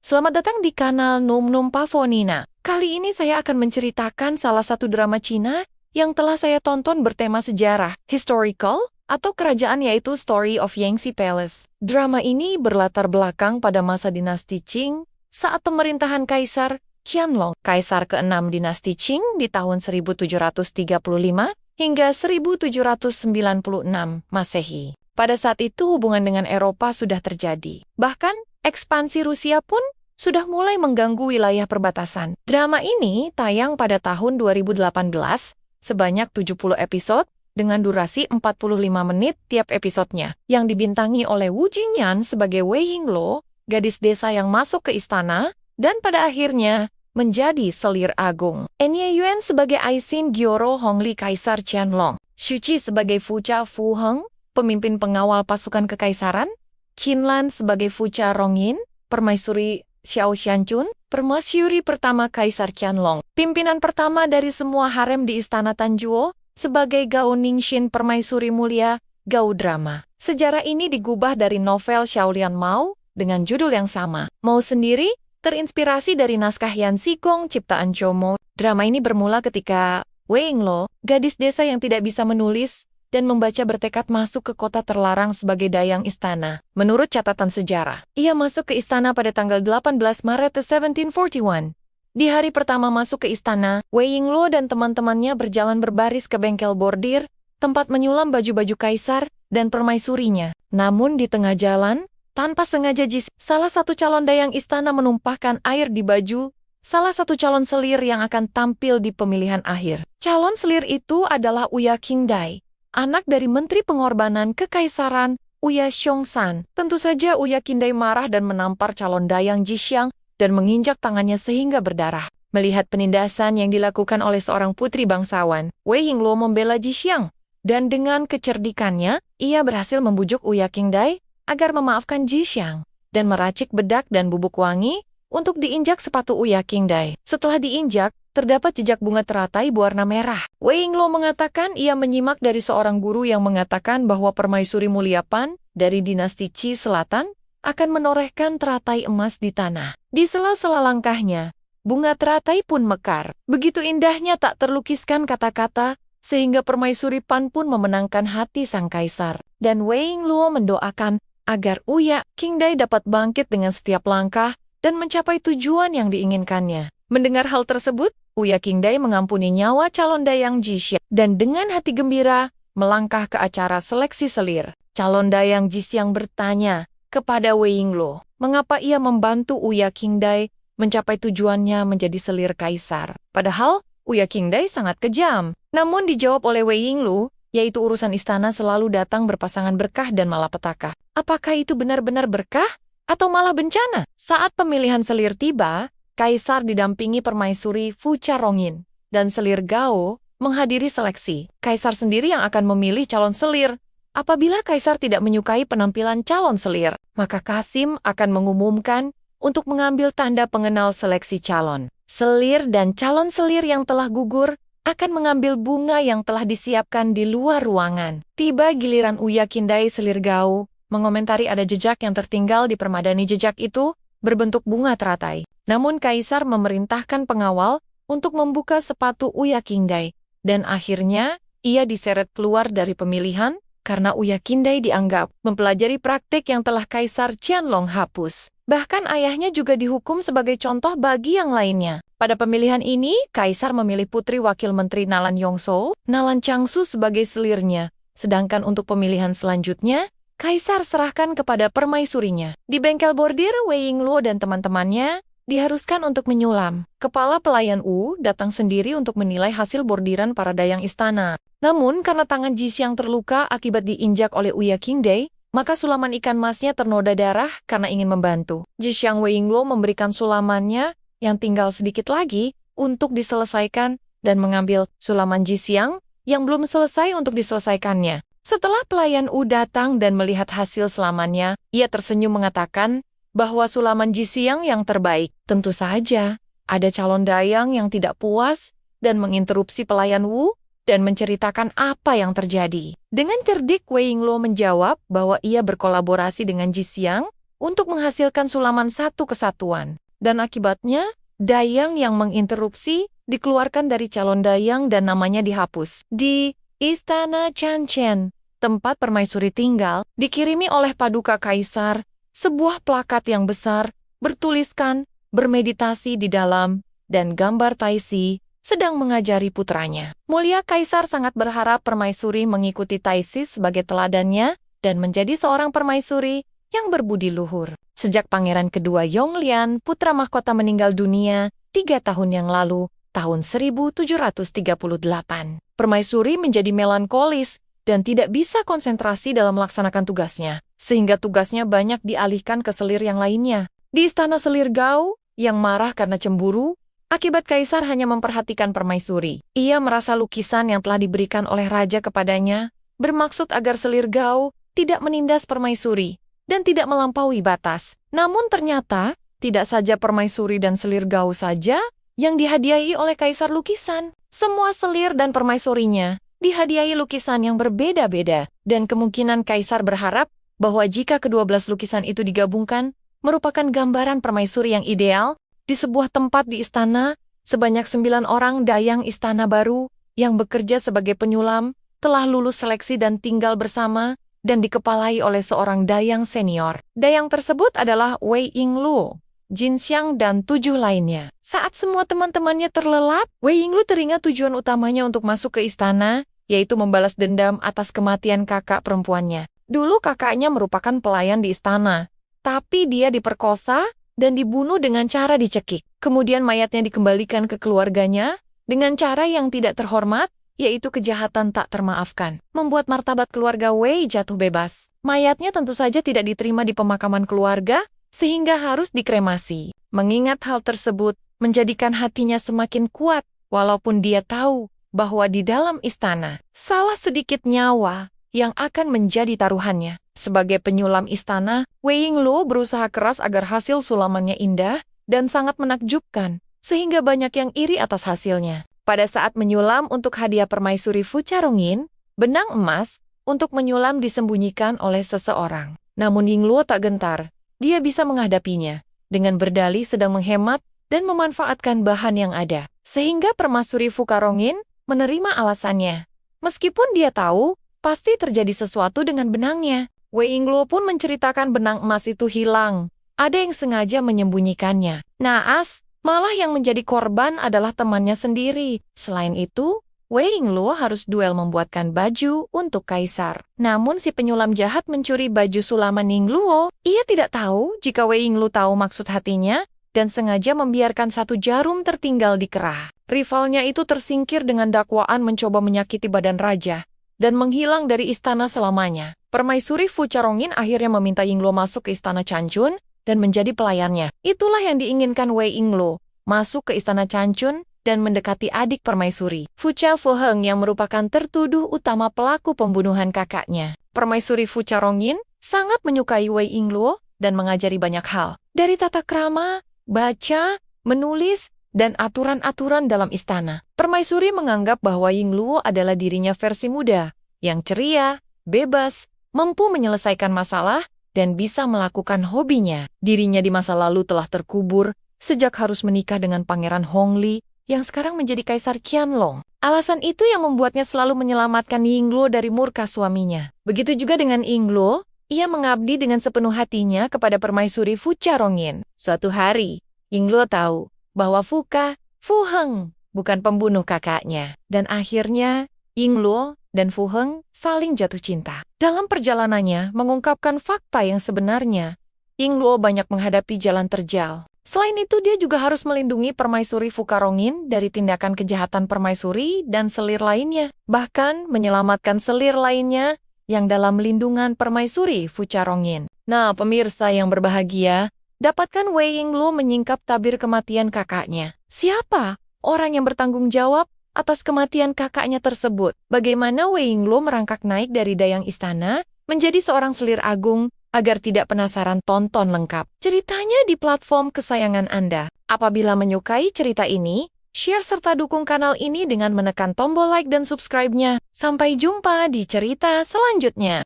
Selamat datang di kanal Num Num Pavonina. Kali ini saya akan menceritakan salah satu drama Cina yang telah saya tonton bertema sejarah, historical, atau kerajaan yaitu Story of Yangtze Palace. Drama ini berlatar belakang pada masa dinasti Qing saat pemerintahan Kaisar Qianlong, Kaisar ke-6 dinasti Qing di tahun 1735 hingga 1796 Masehi. Pada saat itu hubungan dengan Eropa sudah terjadi. Bahkan, ekspansi Rusia pun sudah mulai mengganggu wilayah perbatasan. Drama ini tayang pada tahun 2018, sebanyak 70 episode, dengan durasi 45 menit tiap episodenya, yang dibintangi oleh Wu Jingyan sebagai Wei Yingluo, gadis desa yang masuk ke istana, dan pada akhirnya menjadi selir agung. Enye Yuan sebagai Aisin Gyoro Hongli Kaisar Qianlong, Xu Qi sebagai Fucha Fu Heng, pemimpin pengawal pasukan kekaisaran, Qin Lan sebagai Fucha Rongyin, permaisuri Xiao Xianchun, permaisuri pertama Kaisar Qianlong, pimpinan pertama dari semua harem di Istana Tanjuo, sebagai Gao Ningxin permaisuri mulia, Gao Drama. Sejarah ini digubah dari novel Xiaolian Mao dengan judul yang sama. Mao sendiri terinspirasi dari naskah Yan Xigong ciptaan Zhou Mo. Drama ini bermula ketika Wei Yingluo, gadis desa yang tidak bisa menulis dan membaca bertekad masuk ke kota terlarang sebagai dayang istana. Menurut catatan sejarah, ia masuk ke istana pada tanggal 18 Maret 1741. Di hari pertama masuk ke istana, Wei Yingluo dan teman-temannya berjalan berbaris ke bengkel bordir, tempat menyulam baju-baju kaisar dan permaisurinya. Namun di tengah jalan, tanpa sengaja salah satu calon dayang istana menumpahkan air di baju salah satu calon selir yang akan tampil di pemilihan akhir. Calon selir itu adalah Uya Qingdai, anak dari Menteri Pengorbanan Kekaisaran Uya Xiongsan. Tentu saja Uya Qingdai marah dan menampar calon dayang Jixiang dan menginjak tangannya sehingga berdarah. Melihat penindasan yang dilakukan oleh seorang putri bangsawan, Wei Yingluo membela Jixiang. Dan dengan kecerdikannya, ia berhasil membujuk Uya Qingdai agar memaafkan Jixiang dan meracik bedak dan bubuk wangi untuk diinjak sepatu Uya Qingdai. Setelah diinjak, terdapat jejak bunga teratai berwarna merah. Wei Yingluo mengatakan ia menyimak dari seorang guru yang mengatakan bahwa permaisuri mulia Pan dari dinasti Qi Selatan akan menorehkan teratai emas di tanah. Di sela-sela langkahnya, bunga teratai pun mekar. Begitu indahnya tak terlukiskan kata-kata, sehingga permaisuri Pan pun memenangkan hati sang kaisar. Dan Wei Yingluo mendoakan agar Uya Qingdai dapat bangkit dengan setiap langkah dan mencapai tujuan yang diinginkannya. Mendengar hal tersebut, Uya Qingdai mengampuni nyawa calon dayang Jixiang dan dengan hati gembira melangkah ke acara seleksi selir. Calon dayang Jixiang bertanya kepada Wei Yingluo, mengapa ia membantu Uya Qingdai mencapai tujuannya menjadi selir kaisar. Padahal Uya Qingdai sangat kejam. Namun dijawab oleh Wei Yingluo, yaitu urusan istana selalu datang berpasangan berkah dan malapetaka. Apakah itu benar-benar berkah atau malah bencana? Saat pemilihan selir tiba, Kaisar didampingi permaisuri Fucha Rongyin dan selir Gao menghadiri seleksi. Kaisar sendiri yang akan memilih calon selir. Apabila Kaisar tidak menyukai penampilan calon selir, maka Qasim akan mengumumkan untuk mengambil tanda pengenal seleksi calon. Selir dan calon selir yang telah gugur akan mengambil bunga yang telah disiapkan di luar ruangan. Tiba giliran Uya Qingdai selir Gao mengomentari ada jejak yang tertinggal di permadani. Jejak itu berbentuk bunga teratai. Namun Kaisar memerintahkan pengawal untuk membuka sepatu Uya Qingdai. Dan akhirnya ia diseret keluar dari pemilihan karena Uya Qingdai dianggap mempelajari praktik yang telah Kaisar Qianlong hapus. Bahkan ayahnya juga dihukum sebagai contoh bagi yang lainnya. Pada pemilihan ini, Kaisar memilih putri wakil menteri Nalan Yongzhou, Nalan Changsu sebagai selirnya. Sedangkan untuk pemilihan selanjutnya, Kaisar serahkan kepada permaisurinya. Di bengkel bordir, Wei Yingluo dan teman-temannya diharuskan untuk menyulam. Kepala pelayan Wu datang sendiri untuk menilai hasil bordiran para dayang istana. Namun karena tangan Jixiang terluka akibat diinjak oleh Uya Qingdai, maka sulaman ikan masnya ternoda darah karena ingin membantu. Jixiang Wei Yingluo memberikan sulamannya yang tinggal sedikit lagi untuk diselesaikan dan mengambil sulaman Jixiang yang belum selesai untuk diselesaikannya. Setelah pelayan Wu datang dan melihat hasil sulamannya, ia tersenyum mengatakan bahwa sulaman Jixiang yang terbaik. Tentu saja, ada calon dayang yang tidak puas dan menginterupsi pelayan Wu dan menceritakan apa yang terjadi. Dengan cerdik, Wei Yingluo menjawab bahwa ia berkolaborasi dengan Jixiang untuk menghasilkan sulaman satu kesatuan. Dan akibatnya, dayang yang menginterupsi dikeluarkan dari calon dayang dan namanya dihapus. Di Istana Changchen, tempat permaisuri tinggal, dikirimi oleh paduka kaisar sebuah plakat yang besar bertuliskan bermeditasi di dalam dan gambar Taisi sedang mengajari putranya. Mulia kaisar sangat berharap permaisuri mengikuti Taisi sebagai teladannya dan menjadi seorang permaisuri yang berbudi luhur. Sejak pangeran kedua Yonglian, putra mahkota meninggal dunia 3 tahun yang lalu, tahun 1738. Permaisuri menjadi melankolis dan tidak bisa konsentrasi dalam melaksanakan tugasnya, sehingga tugasnya banyak dialihkan ke selir yang lainnya. Di istana selir Gao, yang marah karena cemburu, akibat kaisar hanya memperhatikan permaisuri. Ia merasa lukisan yang telah diberikan oleh raja kepadanya bermaksud agar selir Gao tidak menindas permaisuri dan tidak melampaui batas. Namun ternyata, tidak saja permaisuri dan selir Gao saja yang dihadiahi oleh kaisar lukisan. Semua selir dan permaisurinya dihadiahi lukisan yang berbeda-beda, dan kemungkinan kaisar berharap bahwa jika ke-12 lukisan itu digabungkan, merupakan gambaran permaisuri yang ideal. Di sebuah tempat di istana, sebanyak 9 orang dayang istana baru yang bekerja sebagai penyulam telah lulus seleksi dan tinggal bersama dan dikepalai oleh seorang dayang senior. Dayang tersebut adalah Wei Yingluo, Jin Xiang, dan 7 lainnya. Saat semua teman-temannya terlelap, Wei Yingluo teringat tujuan utamanya untuk masuk ke istana, yaitu membalas dendam atas kematian kakak perempuannya. Dulu kakaknya merupakan pelayan di istana, tapi dia diperkosa dan dibunuh dengan cara dicekik. Kemudian mayatnya dikembalikan ke keluarganya dengan cara yang tidak terhormat, yaitu kejahatan tak termaafkan, membuat martabat keluarga Wei jatuh bebas. Mayatnya tentu saja tidak diterima di pemakaman keluarga, sehingga harus dikremasi. Mengingat hal tersebut, menjadikan hatinya semakin kuat, walaupun dia tahu bahwa di dalam istana, salah sedikit nyawa yang akan menjadi taruhannya. Sebagai penyulam istana, Wei Yingluo berusaha keras agar hasil sulamannya indah dan sangat menakjubkan, sehingga banyak yang iri atas hasilnya. Pada saat menyulam untuk hadiah permaisuri Fu Carongin, benang emas untuk menyulam disembunyikan oleh seseorang. Namun Yingluo tak gentar, dia bisa menghadapinya dengan berdalih sedang menghemat dan memanfaatkan bahan yang ada. Sehingga permaisuri Fu Carongin menerima alasannya. Meskipun dia tahu pasti terjadi sesuatu dengan benangnya. Wei Yingluo pun menceritakan benang emas itu hilang. Ada yang sengaja menyembunyikannya. Naas, malah yang menjadi korban adalah temannya sendiri. Selain itu, Wei Yingluo harus duel membuatkan baju untuk kaisar. Namun si penyulam jahat mencuri baju sulaman Yingluo. Ia tidak tahu jika Wei Yingluo tahu maksud hatinya dan sengaja membiarkan satu jarum tertinggal di kerah. Rivalnya itu tersingkir dengan dakwaan mencoba menyakiti badan raja dan menghilang dari istana selamanya. Permaisuri Fu Carongin akhirnya meminta Yingluo masuk ke istana Changchun dan menjadi pelayannya. Itulah yang diinginkan Wei Yingluo, masuk ke istana Changchun dan mendekati adik permaisuri, Fu Cha Fuheng, yang merupakan tertuduh utama pelaku pembunuhan kakaknya. Permaisuri Fu Carongin sangat menyukai Wei Yingluo dan mengajari banyak hal, dari tata krama, baca, menulis, dan aturan-aturan dalam istana. Permaisuri menganggap bahwa Yingluo adalah dirinya versi muda, yang ceria, bebas, mampu menyelesaikan masalah, dan bisa melakukan hobinya. Dirinya di masa lalu telah terkubur sejak harus menikah dengan Pangeran Hongli yang sekarang menjadi Kaisar Qianlong. Alasan itu yang membuatnya selalu menyelamatkan Yingluo dari murka suaminya. Begitu juga dengan Yingluo, ia mengabdi dengan sepenuh hatinya kepada permaisuri Fu Carongin. Suatu hari, Yingluo tahu bahwa Fu Heng bukan pembunuh kakaknya. Dan akhirnya, Yingluo dan Fu Heng saling jatuh cinta. Dalam perjalanannya mengungkapkan fakta yang sebenarnya, Yingluo banyak menghadapi jalan terjal. Selain itu, dia juga harus melindungi permaisuri Fu Carongin dari tindakan kejahatan permaisuri dan selir lainnya. Bahkan menyelamatkan selir lainnya yang dalam lindungan permaisuri Fu Carongin. Nah, pemirsa yang berbahagia, dapatkan Wei Yingluo menyingkap tabir kematian kakaknya. Siapa orang yang bertanggung jawab atas kematian kakaknya tersebut? Bagaimana Wei Yingluo merangkak naik dari dayang istana menjadi seorang selir agung? Agar tidak penasaran, tonton lengkap ceritanya di platform kesayangan Anda. Apabila menyukai cerita ini, share serta dukung kanal ini dengan menekan tombol like dan subscribe-nya. Sampai jumpa di cerita selanjutnya.